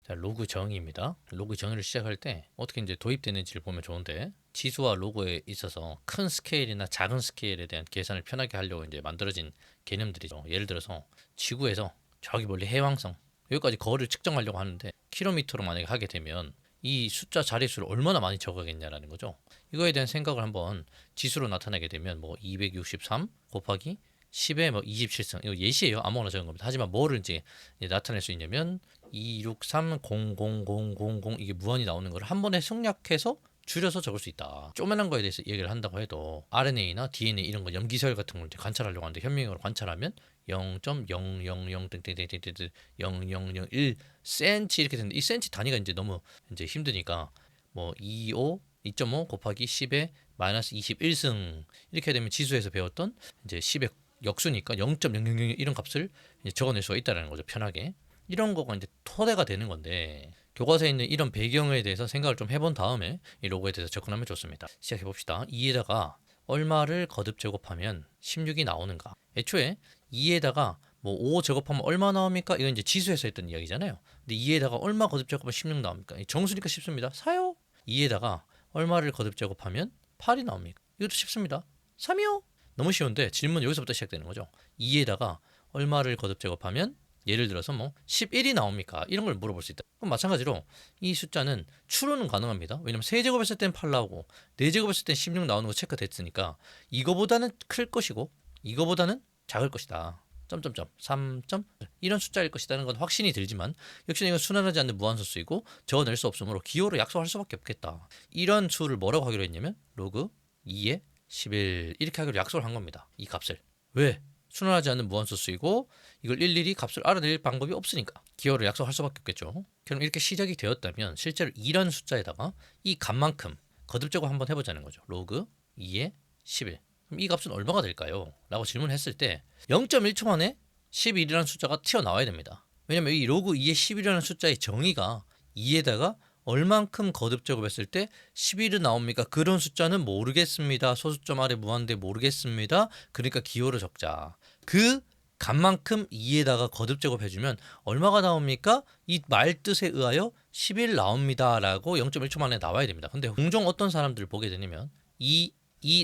자, 로그 정의입니다. 로그 정의를 시작할 때 어떻게 이제 도입되는지를 보면 좋은데, 지수와 로그에 있어서 큰 스케일이나 작은 스케일에 대한 계산을 편하게 하려고 이제 만들어진 개념들이죠. 예를 들어서 지구에서 저기 멀리 해왕성 여기까지 거리를 측정하려고 하는데, 킬로미터로 만약에 하게 되면 이 숫자 자릿수를 얼마나 많이 적어야겠냐라는 거죠. 이거에 대한 생각을 한번 지수로 나타내게 되면 뭐 263 곱하기 10의 뭐 27승, 이거 예시예요. 아무거나 적은 겁니다. 하지만 뭐를 이제 나타낼 수 있냐면 263000000 이게 무한히 나오는 걸 한 번에 생략해서 줄여서 적을 수 있다. 쪼매난 거에 대해서 얘기를 한다고 해도 RNA나 DNA 이런 거 염기서열 같은 걸 이제 관찰하려고 하는데, 현미경으로 관찰하면 0.000 땡땡땡땡땡 0001 센치 이렇게 되는데, 이 센치 단위가 이제 너무 이제 힘드니까 뭐 2.5 곱하기 10의 마이너스 21승 이렇게 되면 지수에서 배웠던 이제 10의 역수니까 0.000 이런 값을 이제 적어낼 수가 있다는 거죠. 편하게. 이런 거가 이제 토대가 되는 건데, 교과서에 있는 이런 배경에 대해서 생각을 좀 해본 다음에 이 로고에 대해서 접근하면 좋습니다. 시작해 봅시다. 2에다가 얼마를 거듭 제곱하면 16이 나오는가? 애초에 2에다가 뭐 5 제곱하면 얼마 나옵니까? 이건 이제 지수에서 했던 이야기잖아요. 근데 2에다가 얼마 거듭 제곱하면 16 나옵니까? 정수니까 쉽습니다. 사요. 2에다가 얼마를 거듭 제곱하면 8이 나옵니까? 이것도 쉽습니다. 3이요. 너무 쉬운데 질문 여기서부터 시작되는 거죠. 2에다가 얼마를 거듭 제곱하면 예를 들어서 뭐 11이 나옵니까? 이런 걸 물어볼 수 있다. 그럼 마찬가지로 이 숫자는 추론은 가능합니다. 왜냐면 세제곱 했을 땐 8 나오고 네제곱 했을 땐 16 나오는 거 체크됐으니까 이거보다는 클 것이고 이거보다는 작을 것이다. 점점점 3점 이런 숫자일 것이라는 건 확신이 들지만, 역시 이건 순환하지 않는 무한소수이고 적어낼 수 없으므로 기호로 약속할 수밖에 없겠다. 이런 수를 뭐라고 하기로 했냐면 로그 2의 11 이렇게 하기로 약속을 한 겁니다. 이 값을. 왜? 순환하지 않는 무한소수이고 이걸 일일이 값을 알아낼 방법이 없으니까 기호를 약속할 수밖에 없겠죠. 그럼 이렇게 시작이 되었다면 실제로 2라는 숫자에다가 이 값만큼 거듭제곱 한번 해보자는 거죠. 로그 2의 11. 그럼 이 값은 얼마가 될까요? 라고 질문했을 때 0.1초 만에 11이라는 숫자가 튀어나와야 됩니다. 왜냐면 이 로그 2의 11이라는 숫자의 정의가 2에다가 얼만큼 거듭 제곱했을 때 11이 나옵니까? 그런 숫자는 모르겠습니다. 소수점 아래 무한대 모르겠습니다. 그러니까 기호를 적자. 그 값만큼 2에다가 거듭 제곱해주면 얼마가 나옵니까? 이 말뜻에 의하여 11 나옵니다. 라고 0.1초 만에 나와야 됩니다. 근데 종종 어떤 사람들을 보게 되냐면 이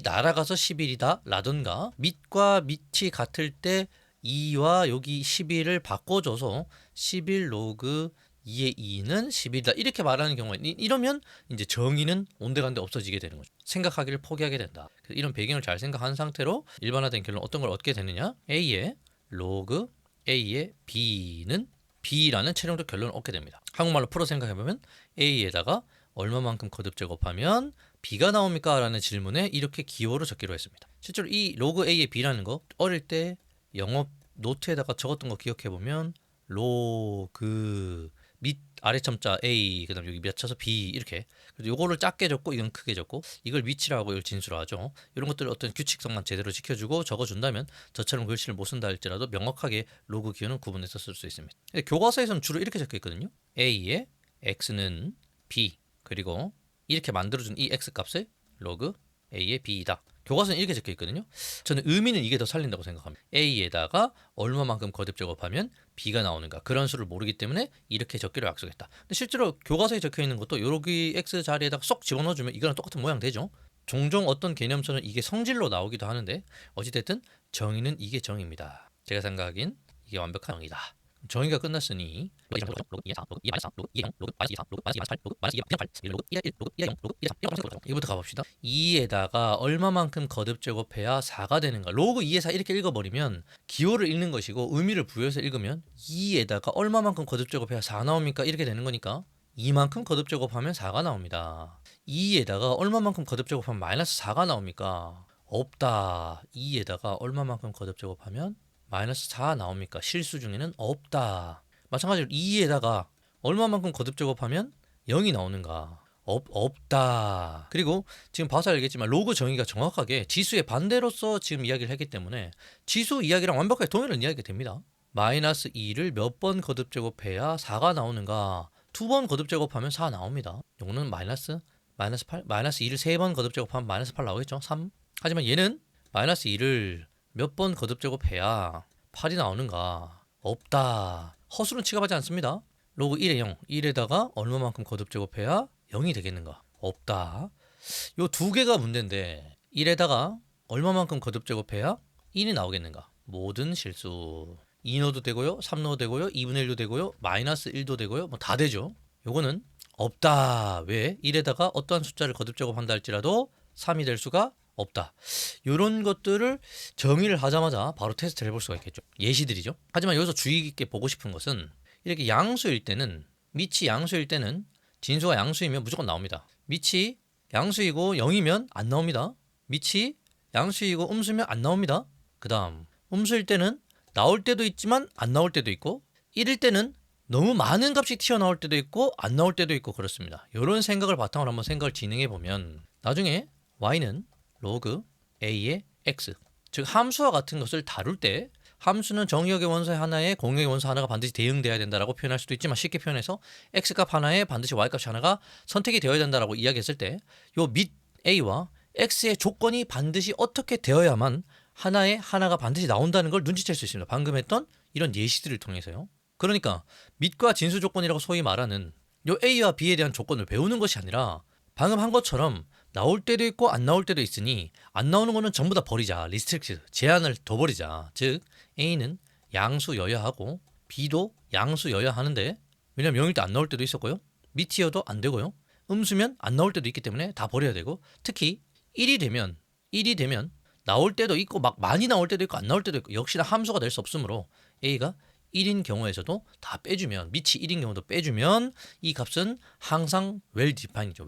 날아가서 11이다 라든가 밑과 밑이 같을 때 2와 여기 11을 바꿔줘서 11 로그 2의 2는 10이다 이렇게 말하는 경우에, 이러면 이제 정의는 온데간데 없어지게 되는 거죠. 생각하기를 포기하게 된다. 이런 배경을 잘 생각한 상태로 일반화된 결론 어떤 걸 얻게 되느냐? A의 로그 A의 B는 B라는 최종적 결론을 얻게 됩니다. 한국말로 풀어 생각해보면 A에다가 얼마만큼 거듭 제곱하면 B가 나옵니까? 라는 질문에 이렇게 기호로 적기로 했습니다. 실제로 이 로그 A의 B라는 거 어릴 때 영어 노트에다가 적었던 거 기억해보면 로그 밑 아래 첨자 A 그다음 여기 몇 쳐서 B 이렇게, 그래서 요거를 작게 적고 이건 크게 적고 이걸 위치라고 이걸 진수로 하죠. 이런 것들 어떤 규칙성만 제대로 지켜주고 적어준다면 저처럼 글씨를 못 쓴다 할지라도 명확하게 로그 기호는 구분해서 쓸 수 있습니다. 교과서에서는 주로 이렇게 적혀 있거든요. A의 X는 B, 그리고 이렇게 만들어준 이 X 값을 로그 A의 B이다. 교과서는 이렇게 적혀 있거든요. 저는 의미는 이게 더 살린다고 생각합니다. A에다가 얼마만큼 거듭 제곱하면 B가 나오는가, 그런 수를 모르기 때문에 이렇게 적기로 약속했다. 근데 실제로 교과서에 적혀 있는 것도 여기 X 자리에다가 쏙 집어넣어주면 이거랑 똑같은 모양 되죠. 종종 어떤 개념서는 이게 성질로 나오기도 하는데, 어찌됐든 정의는 이게 정의입니다. 제가 생각하기엔 이게 완벽한 정의다. 정의가 끝났으니 이거부터 가봅시다. 2에다가 얼마만큼 거듭 제곱해야 4가 되는가. 로그 2의 4 이렇게 읽어버리면 기호를 읽는 것이고, 의미를 부여해서 읽으면 2에다가 얼마만큼 거듭 제곱해야 4 나옵니까? 이렇게 되는 거니까 이만큼 거듭 제곱하면 4가 나옵니다. 2에다가 얼마만큼 거듭 제곱하면 마이너스 4가 나옵니까? 없다. 2에다가 얼마만큼 거듭 제곱하면 마이너스 4 나옵니까? 실수 중에는 없다. 마찬가지로 2에다가 얼마만큼 거듭 제곱하면 0이 나오는가? 없다. 그리고 지금 봐서 알겠지만 로그 정의가 정확하게 지수의 반대로서 지금 이야기를 했기 때문에 지수 이야기랑 완벽하게 동일한 이야기가 됩니다. 마이너스 2를 몇 번 거듭 제곱해야 4가 나오는가? 두 번 거듭 제곱하면 4 나옵니다. 요거는 마이너스 8, 마이너스 2를 세 번 거듭 제곱하면 마이너스 8 나오겠죠? 3. 하지만 얘는 마이너스 2를 몇 번 거듭 제곱해야 8이 나오는가? 없다. 허수는 취급하지 않습니다. 로그 1에 0, 1에다가 얼마만큼 거듭 제곱해야 0이 되겠는가? 없다. 요 두 개가 문제인데 1에다가 얼마만큼 거듭 제곱해야 1이 나오겠는가? 모든 실수. 2 넣어도 되고요, 3 넣어도 되고요, 2분의 1도 되고요, 마이너스 1도 되고요, 뭐 다 되죠. 요거는 없다. 왜? 1에다가 어떠한 숫자를 거듭 제곱한다 할지라도 3이 될 수가 없다. 이런 것들을 정의를 하자마자 바로 테스트를 해볼 수가 있겠죠. 예시들이죠. 하지만 여기서 주의 깊게 보고 싶은 것은 이렇게 양수일 때는, 밑이 양수일 때는 진수가 양수이면 무조건 나옵니다. 밑이 양수이고 0이면 안 나옵니다. 밑이 양수이고 음수면 안 나옵니다. 그 다음 음수일 때는 나올 때도 있지만 안 나올 때도 있고, 1일 때는 너무 많은 값이 튀어나올 때도 있고 안 나올 때도 있고 그렇습니다. 이런 생각을 바탕으로 한번 생각을 진행해 보면 나중에 y는 로그 a의 x, 즉 함수와 같은 것을 다룰 때 함수는 정의역의 원소 하나에 공역의 원소 하나가 반드시 대응돼야 된다라고 표현할 수도 있지만, 쉽게 표현해서 x값 하나에 반드시 y값 하나가 선택이 되어야 된다라고 이야기했을 때 요 밑 a와 x의 조건이 반드시 어떻게 되어야만 하나에 하나가 반드시 나온다는 걸 눈치챌 수 있습니다. 방금 했던 이런 예시들을 통해서요. 그러니까 밑과 진수 조건이라고 소위 말하는 요 A와 B에 대한 조건을 배우는 것이 아니라 방금 한 것처럼 나올 때도 있고 안 나올 때도 있으니 안 나오는 거는 전부 다 버리자. 리스트릭트, 제한을 둬버리자. 즉 A는 양수여야 하고 B도 양수여야 하는데, 왜냐면 0일 때 안 나올 때도 있었고요, 밑이어도 안 되고요, 음수면 안 나올 때도 있기 때문에 다 버려야 되고, 특히 1이 되면 나올 때도 있고 막 많이 나올 때도 있고 안 나올 때도 있고 역시나 함수가 될 수 없으므로 A가 1인 경우에서도 다 빼주면, 밑이 1인 경우도 빼주면 이 값은 항상 well defined이죠.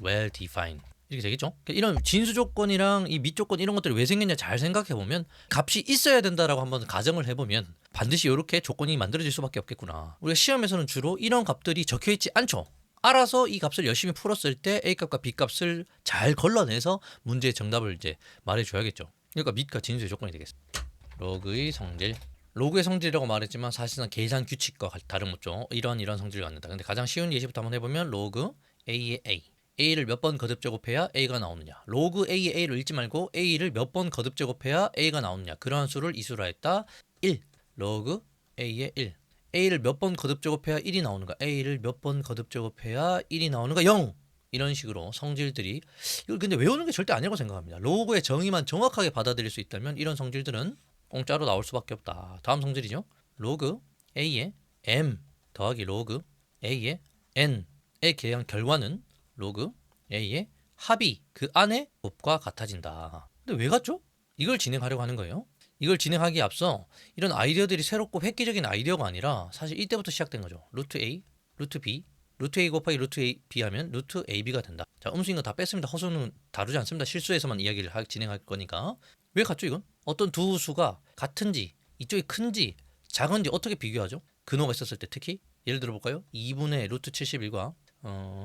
well defined 이렇게 되겠죠. 이런 진수 조건이랑 이 밑 조건 이런 것들이 왜 생겼냐 잘 생각해 보면 값이 있어야 된다라고 한번 가정을 해보면 반드시 이렇게 조건이 만들어질 수밖에 없겠구나. 우리가 시험에서는 주로 이런 값들이 적혀 있지 않죠. 알아서 이 값을 열심히 풀었을 때 A값과 B값을 잘 걸러내서 문제의 정답을 이제 말해줘야겠죠. 그러니까 밑과 진수의 조건이 되겠습니다. 로그의 성질. 로그의 성질이라고 말했지만 사실상 계산 규칙과 다름없죠. 이런 성질을 갖는다. 근데 가장 쉬운 예시부터 한번 해보면 로그 A의 A. A를 몇 번 거듭 제곱해야 A가 나오느냐. 로그 A의 A를 읽지 말고 A를 몇 번 거듭 제곱해야 A가 나오느냐. 그러한 수를 이수로 했다. 1. 로그 A의 1. A를 몇 번 거듭 제곱해야 1이 나오는가. A를 몇 번 거듭 제곱해야 1이 나오는가. 0. 이런 식으로 성질들이, 이걸 근데 외우는 게 절대 아니라고 생각합니다. 로그의 정의만 정확하게 받아들일 수 있다면 이런 성질들은 공짜로 나올 수밖에 없다. 다음 성질이죠. 로그 A의 M 더하기 로그 A의 N에 대한 결과는 로그 A의 합이 그 안에 곱과 같아진다. 근데 왜 같죠? 이걸 진행하려고 하는 거예요. 이걸 진행하기에 앞서 이런 아이디어들이 새롭고 획기적인 아이디어가 아니라 사실 이때부터 시작된 거죠. 루트 A, 루트 B, 루트 A 곱하기 루트 A, B 하면 루트 AB가 된다. 자, 음수인 거 다 뺐습니다. 허수는 다루지 않습니다. 실수에서만 이야기를 진행할 거니까. 왜 같죠 이건? 어떤 두 수가 같은지, 이쪽이 큰지 작은지 어떻게 비교하죠? 근호가 있었을 때 특히 예를 들어 볼까요? 2분의 루트 71과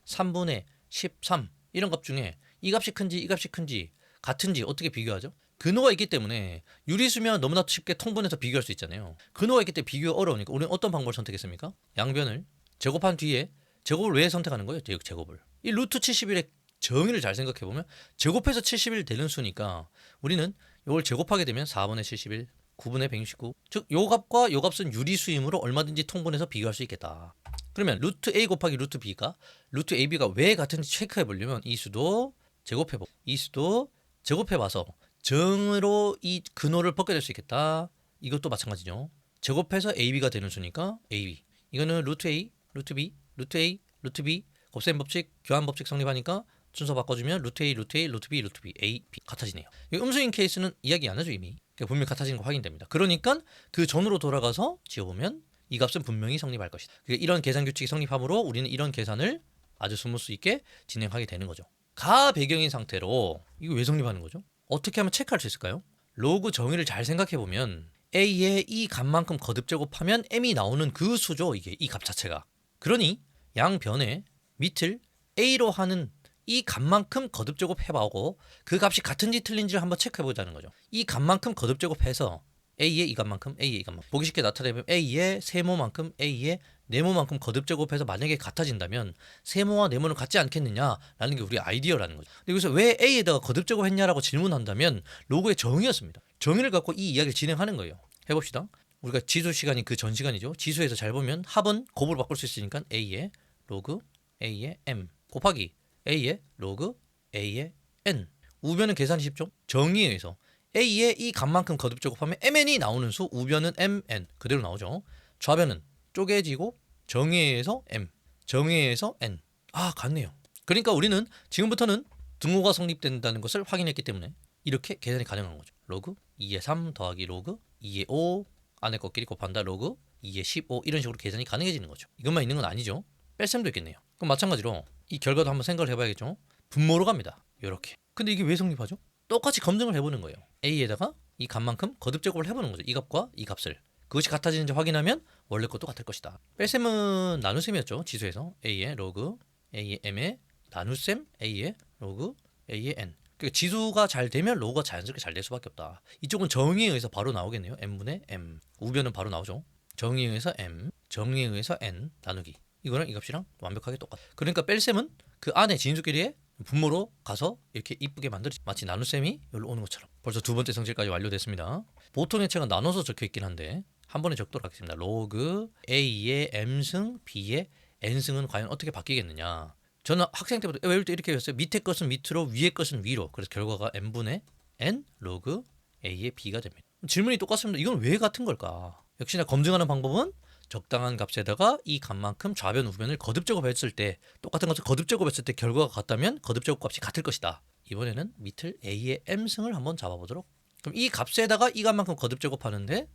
3분의 13 이런 값 중에 이 값이 큰지 이 값이 큰지 같은지 어떻게 비교하죠? 근호가 있기 때문에 유리수면 너무나 쉽게 통분해서 비교할 수 있잖아요. 근호가 있기 때문에 비교가 어려우니까 우리는 어떤 방법을 선택했습니까? 양변을 제곱한 뒤에, 제곱을 왜 선택하는 거예요? 제곱을. 이 루트 71의 정의를 잘 생각해 보면 제곱해서 71 되는 수니까 우리는 이걸 제곱하게 되면 4분의 71, 9분의 169. 즉 요 값과 요 값은 유리수이므로 얼마든지 통분해서 비교할 수 있겠다. 그러면 루트 A 곱하기 루트 B가 루트 AB가 왜 같은지 체크해 보려면 이 수도 제곱해 보고 이 수도 제곱해 봐서 정으로 이 근호를 벗겨낼 수 있겠다. 이것도 마찬가지죠. 제곱해서 AB가 되는 수니까 AB. 이거는 루트 A, 루트 B, 루트 A, 루트 B 곱셈 법칙, 교환 법칙 성립하니까 순서 바꿔주면 루트 A, 루트 A, 루트 B, 루트 B, A, B 같아지네요. 음수인 케이스는 이야기 안 하죠 이미. 분명히 같아지는 거 확인됩니다. 그러니까 그 전으로 돌아가서 지어보면 이 값은 분명히 성립할 것이다. 이런 계산 규칙이 성립하므로 우리는 이런 계산을 아주 스무스 있게 진행하게 되는 거죠. 가 배경인 상태로 이거 왜 성립하는 거죠? 어떻게 하면 체크할 수 있을까요? 로그 정의를 잘 생각해 보면 A의 이 값만큼 거듭 제곱하면 M이 나오는 그 수죠. 이게 이 값 자체가. 그러니 양변에 밑을 A로 하는 이 값만큼 거듭 제곱해보고 그 값이 같은지 틀린지를 한번 체크해보자는 거죠. 이 값만큼 거듭 제곱해서 A의 이 값만큼, A의 이 값만큼 보기 쉽게 나타내면 A의 세모만큼, A의 네모만큼 거듭 제곱해서 만약에 같아진다면 세모와 네모는 같지 않겠느냐라는 게 우리 아이디어라는 거죠. 근데 여기서 왜 A에다가 거듭 제곱했냐라고 질문한다면 로그의 정의였습니다. 정의를 갖고 이 이야기를 진행하는 거예요. 해봅시다. 우리가 지수 시간이 그 전 시간이죠. 지수에서 잘 보면 합은 곱으로 바꿀 수 있으니까 a의 로그 a의 m 곱하기 a의 로그 a의 n. 우변은 계산이 쉽죠. 정의에 의해서 a의 이 값만큼 거듭 제곱하면 mn이 나오는 수, 우변은 mn 그대로 나오죠. 좌변은 쪼개지고 정의에 의해서 m, 정의에 의해서 n. 아, 같네요. 그러니까 우리는 지금부터는 등호가 성립된다는 것을 확인했기 때문에 이렇게 계산이 가능한 거죠. 로그 2의 3 더하기 로그 2의 5 안에 것끼리 곱한다 로그 2의 15 이런 식으로 계산이 가능해지는 거죠. 이것만 있는 건 아니죠. 뺄셈도 있겠네요. 그럼 마찬가지로 이 결과도 한번 생각을 해봐야겠죠. 분모로 갑니다. 이렇게. 근데 이게 왜 성립하죠? 똑같이 검증을 해보는 거예요. a에다가 이 값만큼 거듭 제곱을 해보는 거죠. 이 값과 이 값을. 그것이 같아지는지 확인하면 원래 것도 같을 것이다. 뺄셈은 나눗셈이었죠. 지수에서 a의 로그 a의 m의 나눗셈 a의 로그 a의 n. 그러니까 지수가 잘 되면 로그가 자연스럽게 잘 될 수밖에 없다. 이쪽은 정의에 의해서 바로 나오겠네요. n분의 m. 우변은 바로 나오죠. 정의에 의해서 m, 정의에 의해서 n 나누기. 이거랑 이 값이랑 완벽하게 똑같아. 그러니까 뺄셈은 그 안에 진수끼리의 분모로 가서 이렇게 이쁘게 만들어지. 마치 나눗셈이 여기로 오는 것처럼. 벌써 두 번째 성질까지 완료됐습니다. 보통의 책은 나눠서 적혀 있긴 한데 한 번에 적도록 하겠습니다. 로그 a의 m승 b의 n승은 과연 어떻게 바뀌겠느냐. 저는 학생 때부터 외울 때 이렇게 했어요. 밑에 것은 밑으로 위에 것은 위로. 그래서 결과가 n분의 n 로그 a의 b가 됩니다. 질문이 똑같습니다. 이건 왜 같은 걸까? 역시나 검증하는 방법은 적당한 값에다가 이 값만큼 좌변 우변을 거듭 제곱했을 때 똑같은 것을 거듭 제곱했을 때 결과가 같다면 거듭 제곱 값이 같을 것이다. 이번에는 밑을 a의 m승을 한번 잡아보도록. 그럼 이 값에다가 이 값만큼 거듭 제곱하는데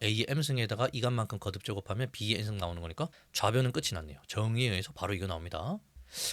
a의 m승에다가 이 값만큼 거듭 제곱하면 b의 n승 나오는 거니까 좌변은 끝이 났네요. 정의에 의해서 바로 이거 나옵니다.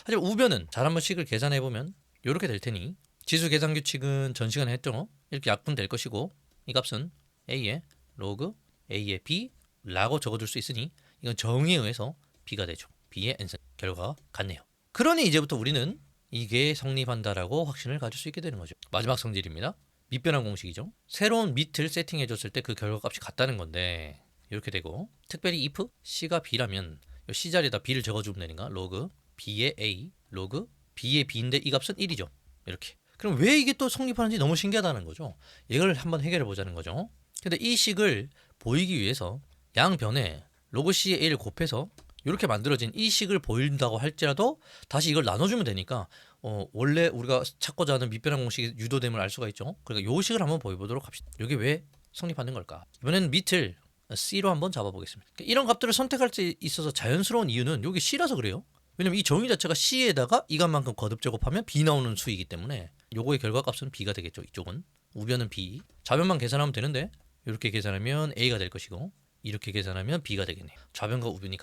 하지만 우변은 잘 한번 식을 계산해 보면 이렇게 될 테니 지수 계산 규칙은 전 시간에 했죠. 이렇게 약분될 것이고 이 값은 a의 로그 a의 b라고 적어줄 수 있으니 이건 정의에 의해서 b가 되죠. b의 n승 결과가 같네요. 그러니 이제부터 우리는 이게 성립한다라고 확신을 가질 수 있게 되는 거죠. 마지막 성질입니다. 밑변환 공식이죠. 새로운 밑을 세팅해줬을 때 그 결과값이 같다는 건데 이렇게 되고 특별히 if c가 b라면 이 c 자리에다 b를 적어주면 되는가 로그 b의 a 로그 b의 b인데 이 값은 1이죠. 이렇게. 그럼 왜 이게 또 성립하는지 너무 신기하다는 거죠. 이걸 한번 해결해 보자는 거죠. 근데 이 식을 보이기 위해서 양변에 로그 c의 a를 곱해서 이렇게 만들어진 이 식을 보인다고 할지라도 다시 이걸 나눠주면 되니까 원래 우리가 찾고자 하는 밑변환 공식의 유도됨을 알 수가 있죠. 그러니까 이 식을 한번 보여보도록 합시다. 이게 왜 성립하는 걸까? 이번에는 밑을 c로 한번 잡아보겠습니다. 이런 값들을 선택할 때 있어서 자연스러운 이유는 여기 c라서 그래요. 왜냐면 이 정의 자체가 c에다가 이 값만큼 거듭 제곱하면 b 나오는 수이기 때문에 요거의 결과값은 b가 되겠죠. 이쪽은 우변은 b, 좌변만 계산하면 되는데 이렇게 계산하면 a가 될 것이고 이렇게 계산하면 b가 되겠네요. 좌변과 우변이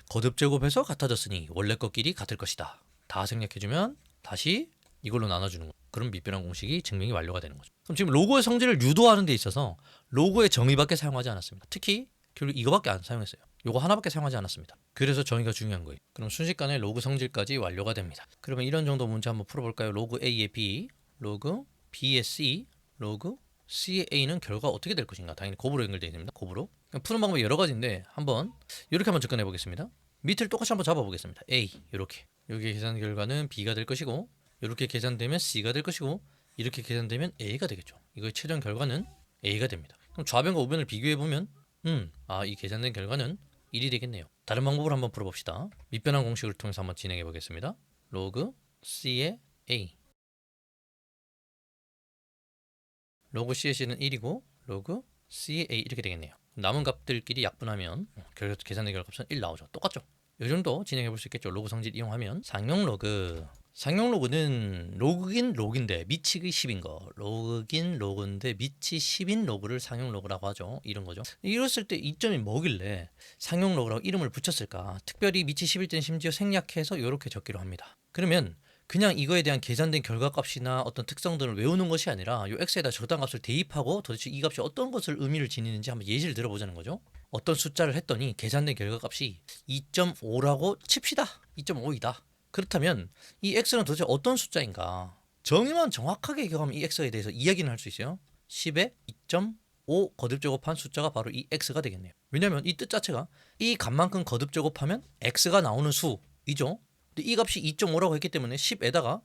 거듭 제곱해서 같아졌으니 원래 것끼리 같을 것이다. 다 생략해주면 다시 이걸로 나눠주는 거. 그럼 밑변환 공식이 증명이 완료가 되는 거죠. 그럼 지금 로고의 성질을 유도하는 데 있어서 로고의 정의밖에 사용하지 않았습니다. 특히 결국 이거밖에 안 사용했어요. 요거 하나밖에 사용하지 않았습니다. 그래서 정의가 중요한 거예요. 그럼 순식간에 로그 성질까지 완료가 됩니다. 그러면 이런 정도 문제 한번 풀어볼까요? 로그 a의 b, 로그 b의 c, 로그 c의 a는 결과 어떻게 될 것인가? 당연히 곱으로 연결되어 있습니다. 곱으로. 푸는 방법이 여러 가지인데 한번 이렇게 한번 접근해 보겠습니다. 밑을 똑같이 한번 잡아보겠습니다. a 이렇게. 여기 계산 결과는 b가 될 것이고 이렇게 계산되면 c가 될 것이고 이렇게 계산되면 a가 되겠죠. 이거의 최종 결과는 a가 됩니다. 그럼 좌변과 우변을 비교해 보면 이 계산된 결과는 1이 되겠네요. 다른 방법으로 한번 풀어봅시다. 밑변환 공식을 통해서 한번 진행해 보겠습니다. 로그 c의 a 로그 c의 c는 1이고 로그 c의 a 이렇게 되겠네요. 남은 값들끼리 약분하면 계산된 결과값은 1 나오죠. 똑같죠? 이 정도 진행해 볼 수 있겠죠. 로그 성질 이용하면 상용 로그는 로그긴 로그인데 밑이 10인 거. 로그긴 로그인데 밑이 10인 로그를 상용 로그라고 하죠. 이런 거죠. 이랬을 때 이점이 뭐길래 상용 로그라고 이름을 붙였을까? 특별히 밑이 10일 때는 심지어 생략해서 이렇게 적기로 합니다. 그러면 그냥 이거에 대한 계산된 결과값이나 어떤 특성들을 외우는 것이 아니라 이 x에다 적당한 값을 대입하고 도대체 이 값이 어떤 것을 의미를 지니는지 한번 예시를 들어보자는 거죠. 어떤 숫자를 했더니 계산된 결과값이 2.5라고 칩시다. 2.5이다. 그렇다면 이 x는 도대체 어떤 숫자인가? 정의만 정확하게 기억하면 이 x에 대해서 이야기는 할 수 있어요. 10에 2.5 거듭 제곱한 숫자가 바로 이 x가 되겠네요. 왜냐하면 이 뜻 자체가 이 값만큼 거듭 제곱하면 x가 나오는 수이죠. 근데 이 값이 2.5라고 했기 때문에 10에다가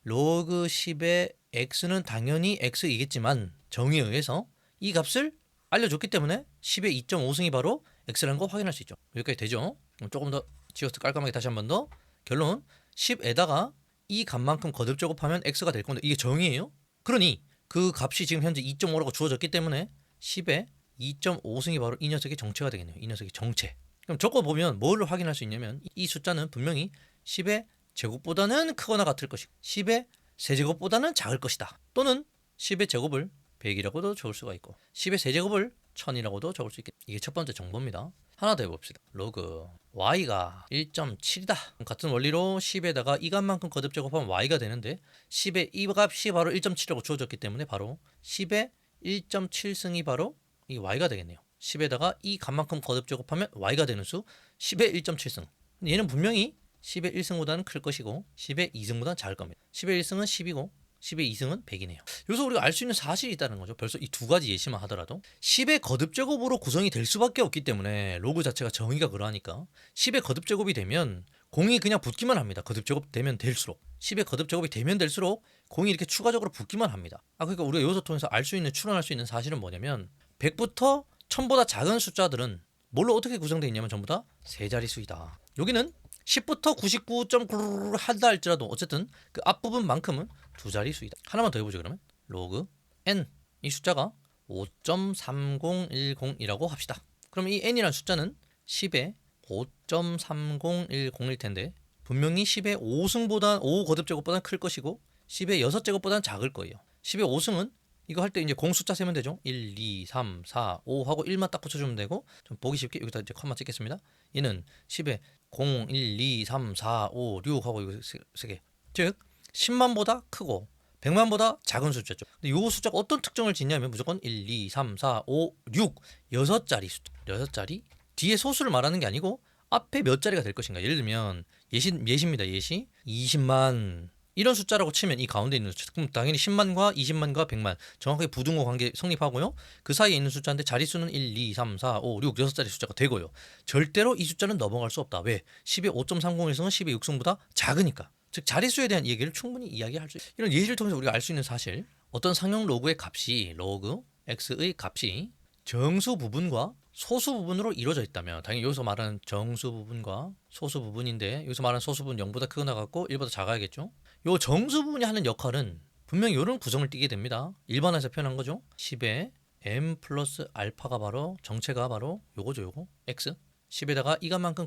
로그 10의 x는 당연히 x이겠지만 정의에 의해서 이 값을 알려줬기 때문에 10의 2.5승이 바로 x라는 거 확인할 수 있죠. 여기까지 되죠. 그럼 조금 더 지워서 깔끔하게 다시 한 번 더. 결론 10에다가 이 값만큼 거듭 제곱하면 x가 될 건데 이게 정의예요. 그러니 그 값이 지금 현재 2.5라고 주어졌기 때문에 10의 2.5승이 바로 이 녀석의 정체가 되겠네요. 이 녀석의 정체. 그럼 적어보면 뭘 확인할 수 있냐면 이 숫자는 분명히 10의 제곱보다는 크거나 같을 것이고 10의 세제곱보다는 작을 것이다. 또는 10의 제곱을 100이라고도 적을 수가 있고 10의 세제곱을 1000이라고도 적을 수 있겠다. 이게 첫 번째 정보입니다. 하나 더 해봅시다. 로그 y가 1.7이다. 같은 원리로 10에다가 이 값만큼 거듭 제곱하면 y가 되는데 10의 이 값이 바로 1.7이라고 주어졌기 때문에 바로 10의 1.7승이 바로 이 y가 되겠네요. 10에다가 이 값만큼 거듭 제곱하면 y가 되는 수 10의 1.7승. 얘는 분명히 10의 1승보다는 클 것이고 10의 2승보다는 작을 겁니다. 10의 1승은 10이고 10의 2승은 100이네요. 여기서 우리가 알 수 있는 사실이 있다는 거죠. 벌써 이 두 가지 예시만 하더라도 10의 거듭제곱으로 구성이 될 수밖에 없기 때문에 로그 자체가 정의가 그러하니까 10의 거듭제곱이 되면 공이 그냥 붙기만 합니다. 거듭제곱 되면 될수록 10의 거듭제곱이 되면 될수록 공이 이렇게 추가적으로 붙기만 합니다. 그러니까 우리가 여기서 통해서 알 수 있는 추론할 수 있는 사실은 뭐냐면 100부터 1000보다 작은 숫자들은 뭘로 어떻게 구성되어 있냐면 전부 다 세 자릿수이다. 여기는 10부터 99.9 한다 할지라도 어쨌든 그 앞부분만큼은 두 자릿수이다. 하나만 더 해보죠. 그러면 로그 n 이 숫자가 5.3010이라고 합시다. 그럼 이 n이라는 숫자는 10의 5.3010일 텐데 분명히 10의 5승보다 5 거듭제곱보다는 클 것이고 10의 6제곱보다는 작을 거예요. 10의 5승은 이거 할 때 이제 공 숫자 세면 되죠. 1, 2, 3, 4, 5 하고 1만 딱 붙여주면 되고 좀 보기 쉽게 여기다 이제 컴마 찍겠습니다. 얘는 10의 0, 1, 2, 3, 4, 5, 6 하고 이거 세 개. 즉 10만보다 크고 100만보다 작은 숫자죠. 근데 이 숫자가 어떤 특징을 짓냐면 무조건 1, 2, 3, 4, 5, 6 6자리 숫자. 6자리 뒤에 소수를 말하는 게 아니고 앞에 몇 자리가 될 것인가. 예를 들면 예시입니다. 예시 20만 이런 숫자라고 치면 이 가운데 있는 숫자 그럼 당연히 10만과 20만과 100만 정확하게 부등호 관계 성립하고요. 그 사이에 있는 숫자인데 자릿수는 1, 2, 3, 4, 5, 6, 6자리 숫자가 되고요. 절대로 이 숫자는 넘어갈 수 없다. 왜? 10의 5.30일승은 10의 6승보다 작으니까. 즉 자릿수에 대한 얘기를 충분히 이야기할 수 있어요. 이런 예시를 통해서 우리가 알 수 있는 사실 어떤 상용 로그의 값이 로그 x의 값이 정수 부분과 소수 부분으로 이루어져 있다면 당연히 여기서 말하는 정수 부분과 소수 부분인데 여기서 말하는 소수 부분 0보다 크거나 같고 1보다 작아야겠죠. 요 정수 부분이 하는 역할은 분명히 이런 구성을 띠게 됩니다. 일반화해서 표현한 거죠. 10의 m 플러스 알파가 바로 정체가 바로 요거죠. 요거 x 10에다가 이 값만큼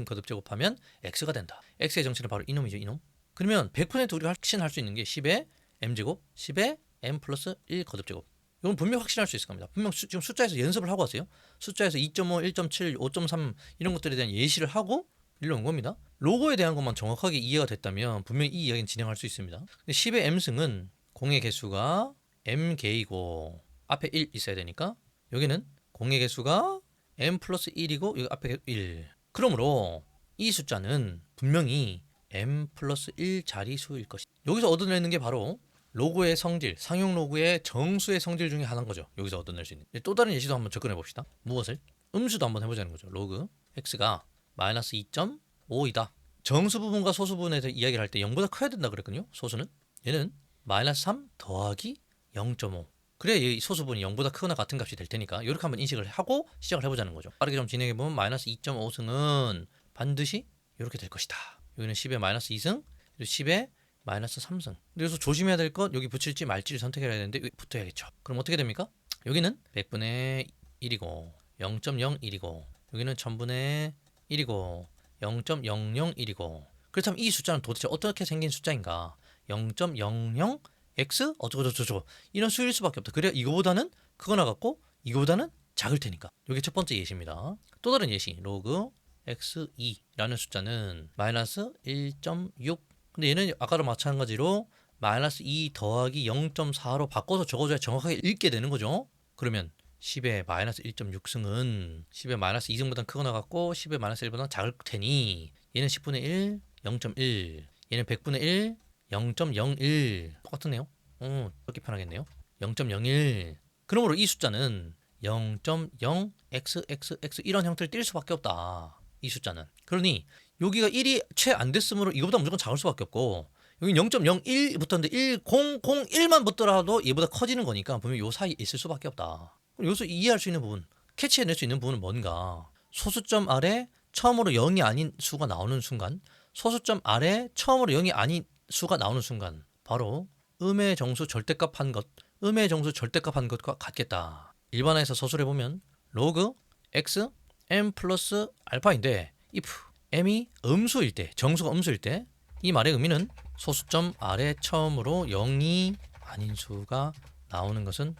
거듭 제곱하면 x가 된다. x의 정체는 바로 이놈이죠. 이놈. 그러면 100% 우리가 확신할 수 있는 게 10의 m제곱 10의 m 플러스 1 거듭 제곱. 이건 분명 확신할 수 있을 겁니다. 분명 지금 숫자에서 연습을 하고 왔어요. 숫자에서 2.5, 1.7, 5.3 이런 것들에 대한 예시를 하고 일로 온 겁니다. 로고에 대한 것만 정확하게 이해가 됐다면 분명히 이 이야기는 진행할 수 있습니다. 10의 m승은 공의 개수가 m개이고 앞에 1 있어야 되니까 여기는 공의 개수가 m 플러스 1이고 여기 앞에 1. 그러므로 이 숫자는 분명히 m 플러스 1 자리수일 것이다. 여기서 얻어내는 게 바로 로그의 성질, 상용 로그의 정수의 성질 중에 하나인 거죠. 여기서 얻어낼 수 있는. 또 다른 예시도 한번 접근해 봅시다. 무엇을? 음수도 한번 해보자는 거죠. 로그 x가 마이너스 2.5이다. 정수 부분과 소수 부분에 대해 이야기를 할 때 0보다 커야 된다 그랬거든요. 소수는. 얘는 마이너스 3 더하기 0.5. 그래야 이 소수 부분이 0보다 크거나 같은 값이 될 테니까 이렇게 한번 인식을 하고 시작을 해보자는 거죠. 빠르게 좀 진행해보면 마이너스 2.5승은 반드시 이렇게 될 것이다. 여기는 10의 마이너스 2승, 10의 마이너스 3승. 그래서 조심해야 될 것 여기 붙일지 말지를 선택해야 되는데 여기 붙어야겠죠. 그럼 어떻게 됩니까? 여기는 100분의 1이고 0.01이고 여기는 1000분의 1이고 0.001이고 그렇다면 이 숫자는 도대체 어떻게 생긴 숫자인가? 0.00x 어쩌고저쩌고 이런 수일 수밖에 없다. 그래 이거보다는 크거나 같고 이거보다는 작을 테니까. 이게 첫 번째 예시입니다. 또 다른 예시 로그 x2라는 숫자는 마이너스 1.6 근데 얘는 아까랑 마찬가지로 마이너스 2 더하기 0.4로 바꿔서 적어줘야 정확하게 읽게 되는 거죠. 그러면 10의 마이너스 1.6승은 10의 마이너스 2승보다 크거나 같고 10의 마이너스 1보다 작을 테니 얘는 10분의 1, 0.1 얘는 100분의 1, 0.01 똑같네요. 그렇게 편하겠네요. 0.01 그러므로 이 숫자는 0.0xxx 이런 형태를 띌 수밖에 없다. 이 숫자는. 그러니 여기가 1이 채 안 됐으므로 이거보다 무조건 작을 수밖에 없고 여기 0.01 붙었는데 1001만 붙더라도 얘보다 커지는 거니까 분명히 요 사이에 있을 수밖에 없다. 그럼 여기서 이해할 수 있는 부분, 캐치해낼 수 있는 부분은 뭔가? 소수점 아래 처음으로 0이 아닌 수가 나오는 순간, 소수점 아래 처음으로 0이 아닌 수가 나오는 순간 바로 음의 정수 절대값 한 것, 음의 정수 절대값 한 것과 같겠다. 일반화해서 서술해보면 로그 x m 플러스 알파인데 if m이 음수일 때, 정수가 음수일 때 이 말의 의미는 소수점 아래 처음으로 0이 아닌 수가 나오는 것은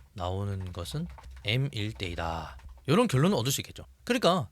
m일 때이다. 이런 결론을 얻을 수 있겠죠. 그러니까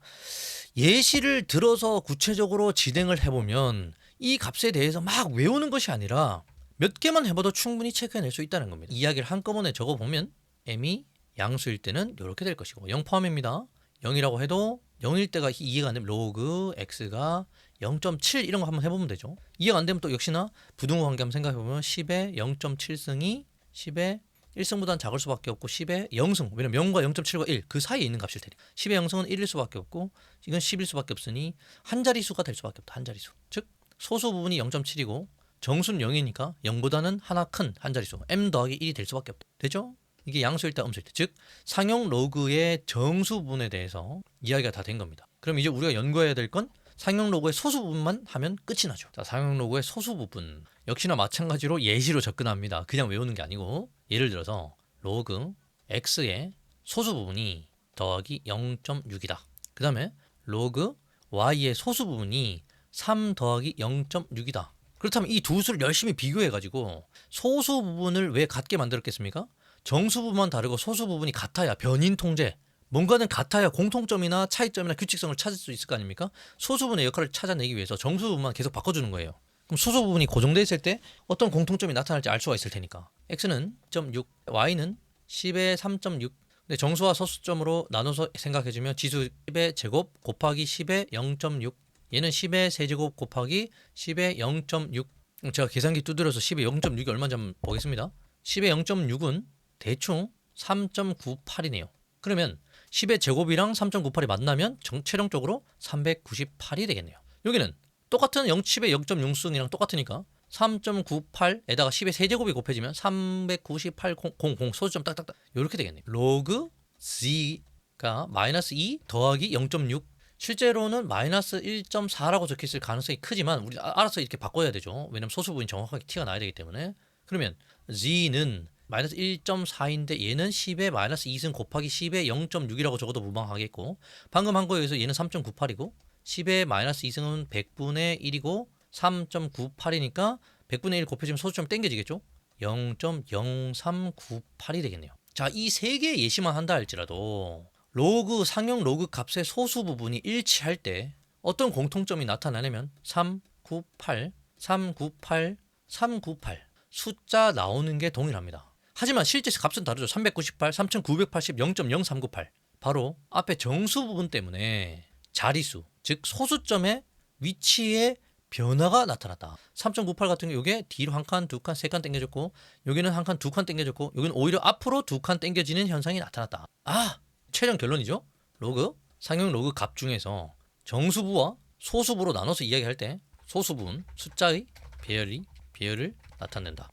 예시를 들어서 구체적으로 진행을 해보면 이 값에 대해서 막 외우는 것이 아니라 몇 개만 해봐도 충분히 체크해낼 수 있다는 겁니다. 이야기를 한꺼번에 적어보면 m이 양수일 때는 이렇게 될 것이고 0 포함입니다. 0이라고 해도 0일 때가 이해가 안 되면 로그 x가 0.7 이런 거 한번 해보면 되죠. 이해가 안 되면 또 역시나 부등호 관계 한번 생각해보면 10의 0.7승이 10의 1승보다는 작을 수밖에 없고 10의 0승, 왜냐면 0과 0.7과 1 그 사이에 있는 값일 테니 10의 0승은 1일 수밖에 없고 이건 10일 수밖에 없으니 한 자리수가 될 수밖에 없다. 한 자리수. 즉 소수 부분이 0.7이고 정수는 0이니까 0보다는 하나 큰 한 자리수 m 더하기 1이 될 수밖에 없다. 되죠? 이게 양수일 때 음수일 때, 즉 상용 로그의 정수 부분에 대해서 이야기가 다 된 겁니다. 그럼 이제 우리가 연구해야 될 건 상용 로그의 소수 부분만 하면 끝이 나죠. 자, 상용 로그의 소수 부분 역시나 마찬가지로 예시로 접근합니다. 그냥 외우는 게 아니고 예를 들어서 로그 x의 소수 부분이 더하기 0.6이다. 그 다음에 로그 y의 소수 부분이 3 더하기 0.6이다. 그렇다면 이 두 수를 열심히 비교해가지고 소수 부분을 왜 같게 만들었겠습니까? 정수 부분만 다르고 소수 부분이 같아야 변인 통제, 뭔가는 같아야 공통점이나 차이점이나 규칙성을 찾을 수 있을 거 아닙니까? 소수 부분의 역할을 찾아내기 위해서 정수 부분만 계속 바꿔주는 거예요. 그럼 소수 부분이 고정되어 있을 때 어떤 공통점이 나타날지 알 수가 있을 테니까. x는 0.6, y는 10의 3.6. 근데 정수와 소수점으로 나눠서 생각해주면 지수 10의 제곱 곱하기 10의 0.6. 얘는 10의 세제곱 곱하기 10의 0.6. 제가 계산기 두드려서 10의 0.6이 얼마인지 한번 보겠습니다. 10의 0.6은 대충 3.98이네요. 그러면 10의 제곱이랑 3.98이 만나면 최종적으로 398이 되겠네요. 여기는 똑같은 10의 0.6승이랑 똑같으니까 3.98에다가 10의 세제곱이 곱해지면 398, 0, 소수점 딱딱딱 이렇게 되겠네요. 로그 z가 마이너스 2 더하기 0.6. 실제로는 마이너스 1.4라고 적혀있을 가능성이 크지만 우리 알아서 이렇게 바꿔야 되죠. 왜냐면 소수 부분이 정확하게 티가 나야 되기 때문에. 그러면 z는 마이너스 1.4인데 얘는 10의 마이너스 2승 곱하기 10의 0.6이라고 적어도 무방하겠고, 방금 한 거에 의해서 얘는 3.98이고 10의 마이너스 2승은 100분의 1이고 3.98이니까 100분의 1 곱해주면 소수점 땡겨지겠죠. 0.0398이 되겠네요. 자, 이 세 개의 예시만 한다 할지라도 로그 상용 로그 값의 소수 부분이 일치할 때 어떤 공통점이 나타나냐면 398, 398, 398 숫자 나오는 게 동일합니다. 하지만 실제 값은 다르죠. 398, 3980, 0.0398. 바로 앞에 정수 부분 때문에 자리수, 즉 소수점의 위치에 변화가 나타났다. 3.98 같은 경우 이게 뒤로 한 칸, 두 칸, 세 칸 당겨졌고 여기는 한 칸, 두 칸 당겨졌고 여기는 오히려 앞으로 두 칸 당겨지는 현상이 나타났다. 아! 최종 결론이죠. 로그, 상용 로그 값 중에서 정수부와 소수부로 나눠서 이야기할 때 소수부는 숫자의 배열을 나타낸다.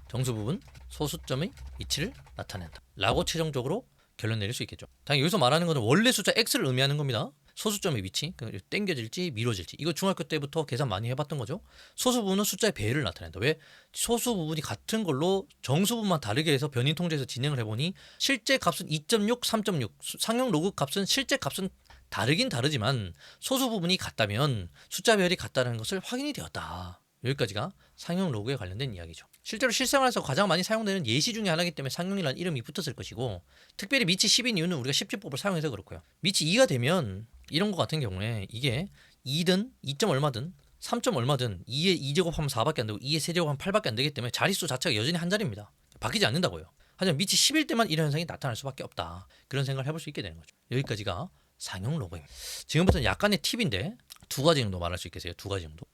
정수 부분 소수점의 위치를 나타낸다 라고 최종적으로 결론 내릴 수 있겠죠. 당연히 여기서 말하는 것은 원래 숫자 x를 의미하는 겁니다. 소수점의 위치, 땡겨질지 미뤄질지, 이거 중학교 때부터 계산 많이 해봤던 거죠. 소수 부분은 숫자의 배열을 나타낸다. 왜? 소수 부분이 같은 걸로 정수 부분만 다르게 해서 변인 통제해서 진행을 해보니 실제 값은 2.6, 3.6 상용 로그 값은 실제 값은 다르긴 다르지만 소수 부분이 같다면 숫자 배열이 같다는 것을 확인이 되었다. 여기까지가 상용 로그에 관련된 이야기죠. 실제로 실생활에서 가장 많이 사용되는 예시 중에 하나이기 때문에 상용이라는 이름이 붙었을 것이고, 특별히 미치 10인 이유는 우리가 10지법을 사용해서 그렇고요. 미치 2가 되면 이런 거 같은 경우에 이게 2든 2점 얼마든 3점 얼마든 2의 2제곱하면 4밖에 안 되고 2의 세제곱하면 8밖에 안 되기 때문에 자릿수 자체가 여전히 한 자리입니다. 바뀌지 않는다고요. 하지만 미치 10일 때만 이런 현상이 나타날 수밖에 없다. 그런 생각을 해볼 수 있게 되는 거죠. 여기까지가 상용 로그입니다. 지금부터는 약간의 팁인데 두 가지 정도 말할 수 있겠어요. 두 가지 정도.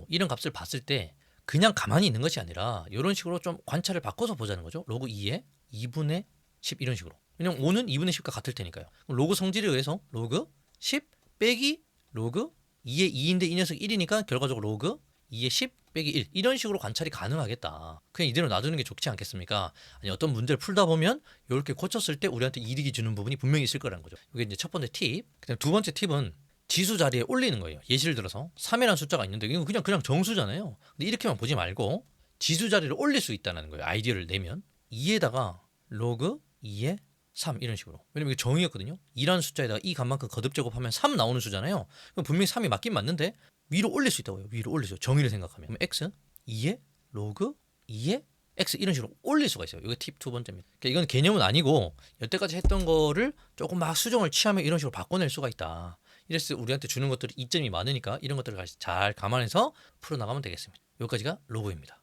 이런 값을 봤을 때 그냥 가만히 있는 것이 아니라 이런 식으로 좀 관찰을 바꿔서 보자는 거죠. 로그 2에 2분의 10 이런 식으로. 왜냐면 5는 2분의 10과 같을 테니까요. 그럼 로그 성질에 의해서 로그 10 빼기 로그 2의 2인데 이 녀석 1이니까 결과적으로 로그 2의 10 빼기 1 이런 식으로 관찰이 가능하겠다. 그냥 이대로 놔두는 게 좋지 않겠습니까? 아니 어떤 문제를 풀다 보면 이렇게 고쳤을 때 우리한테 이득이 주는 부분이 분명히 있을 거라는 거죠. 이게 이제 첫 번째 팁. 그다음 두 번째 팁은 지수 자리에 올리는 거예요. 예시를 들어서 3이라는 숫자가 있는데 이건 그냥 정수잖아요. 근데 이렇게만 보지 말고 지수 자리를 올릴 수 있다는 거예요. 아이디어를 내면 2에다가 로그 2에 3 이런 식으로. 왜냐면 이게 정의였거든요. 2라는 숫자에다가 이 값만큼 거듭 제곱하면 3 나오는 수잖아요. 그럼 분명히 3이 맞긴 맞는데 위로 올릴 수 있다고요. 위로 올릴 수 있어요. 정의를 생각하면. 그럼 x 2에 로그 2에 x 이런 식으로 올릴 수가 있어요. 이게 팁 두 번째입니다. 그러니까 이건 개념은 아니고 여태까지 했던 거를 조금 막 수정을 취하면 이런 식으로 바꿔낼 수가 있다. 이래서 우리한테 주는 것들이 이점이 많으니까 이런 것들을 잘 감안해서 풀어나가면 되겠습니다. 여기까지가 로그입니다.